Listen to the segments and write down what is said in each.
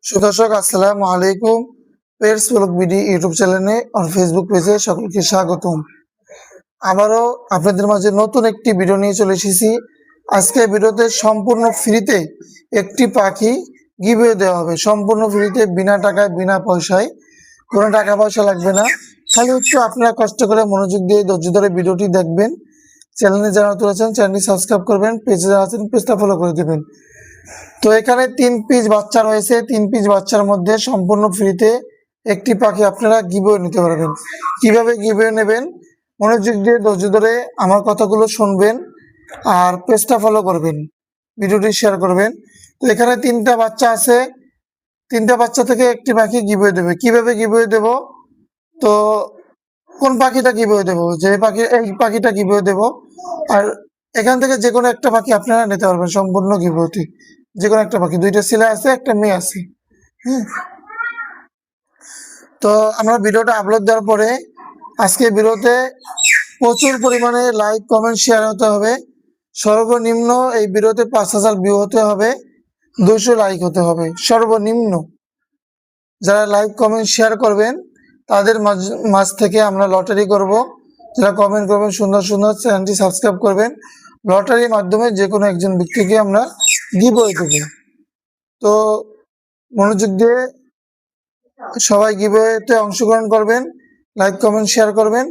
সুদর্শক আসসালামু আলাইকুম। Pets blog BD YouTube চ্যানেলে আর ফেসবুক পেজে সকলকে স্বাগতম। আবারও আপনাদের মাঝে নতুন একটি ভিডিও নিয়ে চলে এসেছি। আজকে ভিডিওতে সম্পূর্ণ ফ্রিতে একটি পাখি গিভওয়ে দেওয়া হবে, সম্পূর্ণ ফ্রিতে, বিনা টাকায়, বিনা পয়সায়, কোনো টাকা পয়সা লাগবে না। খালি একটু আপনারা কষ্ট করে মনোযোগ দিয়ে ধৈর্য ধরে ভিডিওটি দেখবেন। চ্যানেলে যারা নতুন আছেন চ্যানেলটি সাবস্ক্রাইব করবেন, পেজে যারা আছেন পেজটা ফলো করে দেবেন। তো এখানে 3 পিস বাচ্চা রয়েছে। 3 পিস বাচ্চার মধ্যে সম্পূর্ণ ফ্রিতে একটি পাখি আপনারা গিভওয়ে নিতে পারবেন। কিভাবে গিভওয়ে নেবেন, মনোযোগ দিয়ে ধৈর্য ধরে আমার কথাগুলো শুনবেন আর পেজটা ফলো করবেন, ভিডিওটি শেয়ার করবেন। তো এখানে 3টা বাচ্চা আছে, 3টা বাচ্চা থেকে একটি পাখি গিভওয়ে দেবে। কিভাবে গিভওয়ে দেব, তো কোন পাখিটা গিভওয়ে দেব, যে পাখি, এই পাখিটা গিভওয়ে দেব। আর এখান থেকে যে কোনো একটা পাখি আপনারা নিতে পারবেন সম্পূর্ণ গিভওয়েতে। যে কোনো একটা পাখি, 2টা ছেলে আছে, একটা মেয়ে আছে। হ্যাঁ, তো আমরা ভিডিওটা আপলোড দেওয়ার পরে আজকে ভিডিওতে প্রচুর পরিমাণে লাইক, কমেন্ট, শেয়ার হতে হবে। সর্বনিম্ন এই ভিডিওতে 5000 ভিউ হতে হবে, 200 লাইক হতে হবে সর্বনিম্ন। যারা লাইক, কমেন্ট, শেয়ার করবেন তাদের মাঝ থেকে আমরা লটারি করব। যারা কমেন্ট করবেন সুন্দর সুন্দর, চ্যানেলটি সাবস্ক্রাইব করবেন, লটারির মাধ্যমে যে কোনো একজন ব্যক্তিকে আমরা গিভওয়ে দেব। তো মনোযোগ দিয়ে সবাই গিভওয়েতে অংশগ্রহণ করবেন, লাইক, কমেন্ট, শেয়ার করবেন।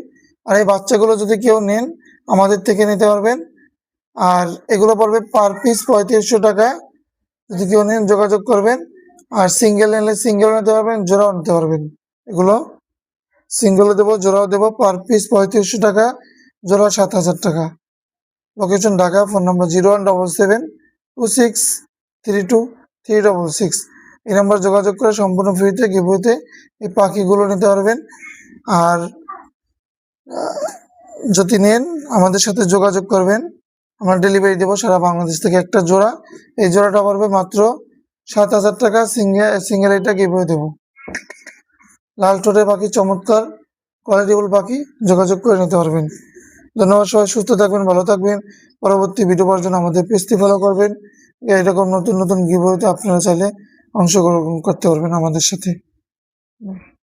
আর এই বাচ্চাগুলো যদি কেউ নেন আমাদের থেকে নিতে পারবেন। আর এগুলো পড়বে পার পিস 3500 টাকা। যদি কেউ নেন যোগাযোগ করবেন। আর সিঙ্গেল নিলে সিঙ্গেল নিতে পারবেন, জোড়াও নিতে পারবেন। এগুলো সিঙ্গেলও দেবো, জোড়াও দেবো। পার পিস 3500 টাকা, জোড়া 7000 টাকা। লোকেশন ঢাকা। Phone number 0177263236। এই নাম্বার যোগাযোগ করে সম্পূর্ণ ফ্রিতে গিভওয়েতে এই পাখিগুলো নিতে পারবেন। আর যদি নেন আমাদের সাথে যোগাযোগ করবেন, আমরা ডেলিভারি দেবো সারা বাংলাদেশ থেকে। একটা জোড়া, এই জোড়াটা পড়বে মাত্র 7000 টাকা। সিঙ্গেল এটা গিভওয়ে দেবো। লাল ঠোঁটের পাখি, চমৎকার কোয়ালিটিফুল পাখি, যোগাযোগ করে নিতে পারবেন। ধন্যবাদ। সবাই সুস্থ থাকবেন, ভালো থাকবেন। পরবর্তী ভিডিও পাওয়ার জন্য আমাদের পেজটি ফলো করবেন। এরকম নতুন নতুন গিভওয়েতে আপনারা চাইলে অংশগ্রহণ করতে পারবেন আমাদের সাথে।